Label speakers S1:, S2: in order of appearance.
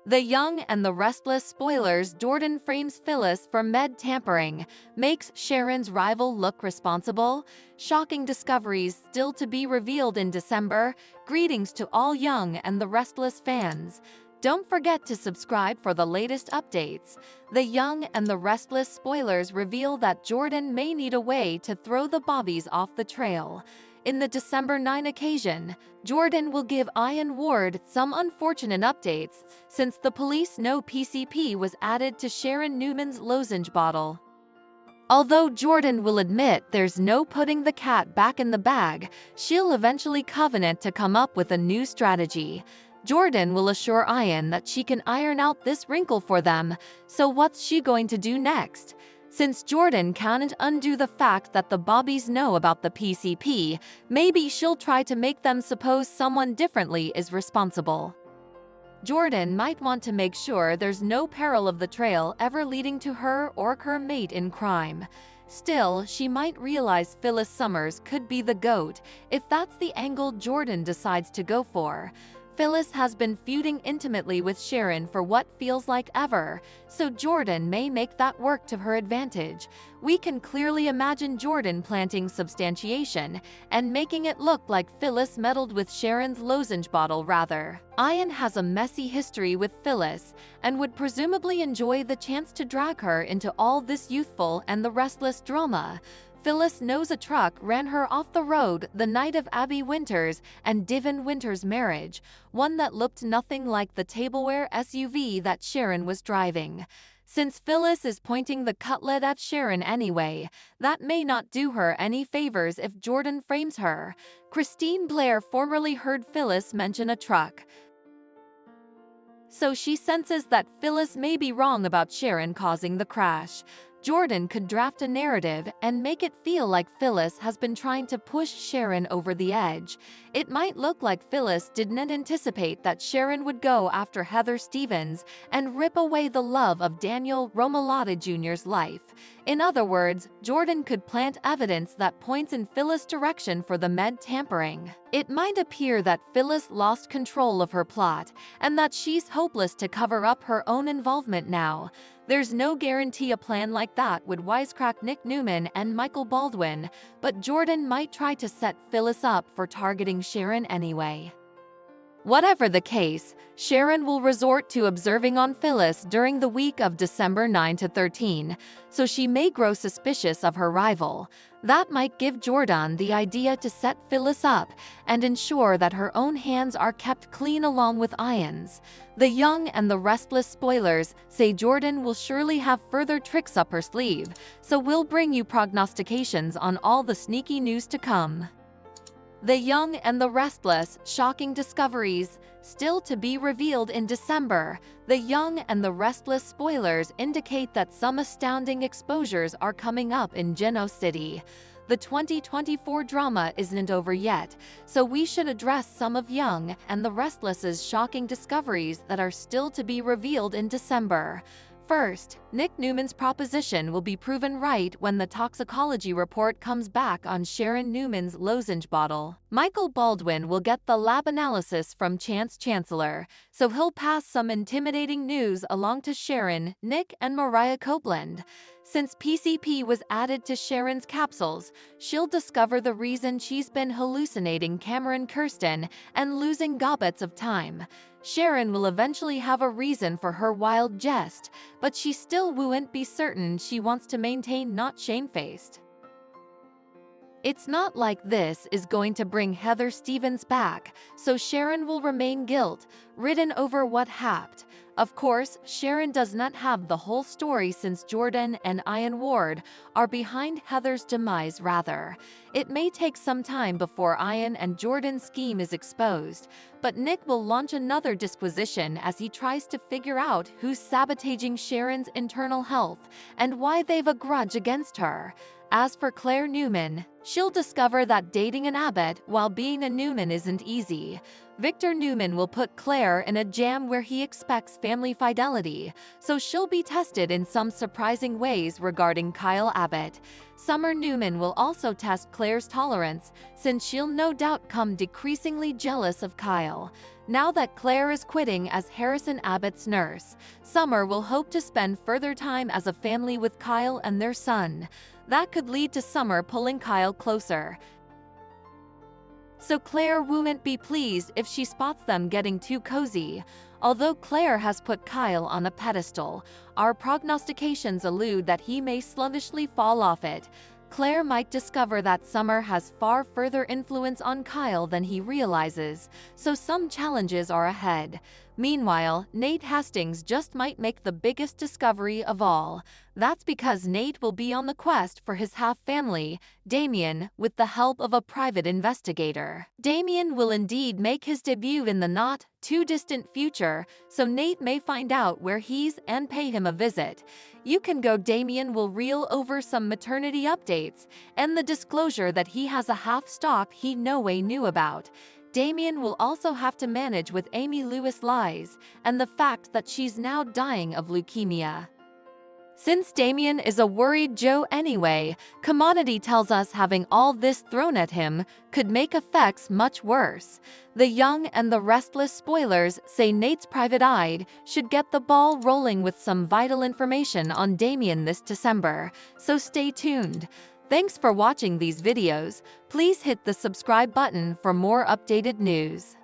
S1: The Young and the Restless spoilers. Jordan frames Phyllis for tampering, makes Sharon's rival look responsible. Shocking discoveries still to be revealed in December. Greetings to all Young and the Restless fans. Don't forget to subscribe for the latest updates. The Young and the Restless spoilers reveal that Jordan may need a way to throw the bobbies off the trail. In the December 9 occasion, Jordan will give Ian Ward some unfortunate updates, since the police know PCP was added to Sharon Newman's lozenge bottle. Although Jordan will admit there's no putting the cat back in the bag, she'll eventually covenant to come up with a new strategy. Jordan will assure Ian that she can iron out this wrinkle for them, so what's she going to do next? Since Jordan can't undo the fact that the bobbies know about the PCP, maybe she'll try to make them suppose someone differently is responsible. Jordan might want to make sure there's no peril of the trail ever leading to her or her mate in crime. Still, she might realize Phyllis Summers could be the GOAT if that's the angle Jordan decides to go for. Phyllis has been feuding intimately with Sharon for what feels like ever, so Jordan may make that work to her advantage. We can clearly imagine Jordan planting substantiation and making it look like Phyllis meddled with Sharon's lozenge bottle rather. Ian has a messy history with Phyllis and would presumably enjoy the chance to drag her into all this youthful and the restless drama. Phyllis knows a truck ran her off the road the night of Abby Winters and Divin Winters' marriage, one that looked nothing like the tableware SUV that Sharon was driving. Since Phyllis is pointing the cutlet at Sharon anyway, that may not do her any favors if Jordan frames her. Christine Blair formerly heard Phyllis mention a truck, so she senses that Phyllis may be wrong about Sharon causing the crash. Jordan could draft a narrative and make it feel like Phyllis has been trying to push Sharon over the edge. It might look like Phyllis didn't anticipate that Sharon would go after Heather Stevens and rip away the love of Daniel Romalotta Jr.'s life. In other words, Jordan could plant evidence that points in Phyllis' direction for the tampering. It might appear that Phyllis lost control of her plot and that she's hopeless to cover up her own involvement now. There's no guarantee a plan like that would wisecrack Nick Newman and Michael Baldwin, but Jordan might try to set Phyllis up for targeting Sharon anyway. Whatever the case, Sharon will resort to observing on Phyllis during the week of December 9 to 13, so she may grow suspicious of her rival. That might give Jordan the idea to set Phyllis up and ensure that her own hands are kept clean along with Ian's. The Young and the Restless spoilers say Jordan will surely have further tricks up her sleeve, so we'll bring you prognostications on all the sneaky news to come. The Young and the Restless, shocking discoveries, still to be revealed in December. The Young and the Restless spoilers indicate that some astounding exposures are coming up in Geno City. The 2024 drama isn't over yet, so we should address some of Young and the Restless's shocking discoveries that are still to be revealed in December. First, Nick Newman's proposition will be proven right when the toxicology report comes back on Sharon Newman's lozenge bottle. Michael Baldwin will get the lab analysis from Chance Chancellor, so he'll pass some intimidating news along to Sharon, Nick, and Mariah Copeland. Since PCP was added to Sharon's capsules, she'll discover the reason she's been hallucinating Cameron Kirsten and losing gobbets of time. Sharon will eventually have a reason for her wild jest, but she still won't be certain she wants to maintain not shamefaced. It's not like this is going to bring Heather Stevens back, so Sharon will remain guilt-ridden over what happened. Of course, Sharon does not have the whole story since Jordan and Ian Ward are behind Heather's demise rather. It may take some time before Ian and Jordan's scheme is exposed, but Nick will launch another disquisition as he tries to figure out who's sabotaging Sharon's internal health and why they've a grudge against her. As for Claire Newman, she'll discover that dating an Abbott while being a Newman isn't easy. Victor Newman will put Claire in a jam where he expects family fidelity, so she'll be tested in some surprising ways regarding Kyle Abbott. Summer Newman will also test Claire's tolerance, since she'll no doubt come decreasingly jealous of Kyle. Now that Claire is quitting as Harrison Abbott's nurse, Summer will hope to spend further time as a family with Kyle and their son. That could lead to Summer pulling Kyle closer. So Claire won't be pleased if she spots them getting too cozy. Although Claire has put Kyle on a pedestal, our prognostications allude that he may slavishly fall off it. Claire might discover that Summer has far further influence on Kyle than he realizes, so some challenges are ahead. Meanwhile, Nate Hastings just might make the biggest discovery of all. That's because Nate will be on the quest for his half-family, Damien, with the help of a private investigator. Damien will indeed make his debut in the not-too-distant future, so Nate may find out where he's and pay him a visit. You can go Damien will reel over some maternity updates and the disclosure that he has a half-stock he no way knew about. Damien will also have to manage with Amy Lewis lies and the fact that she's now dying of leukemia. Since Damien is a worried Joe anyway, Commodity tells us having all this thrown at him could make effects much worse. The Young and the Restless spoilers say Nate's private eye should get the ball rolling with some vital information on Damien this December, so stay tuned. Thanks for watching these videos. Please hit the subscribe button for more updated news.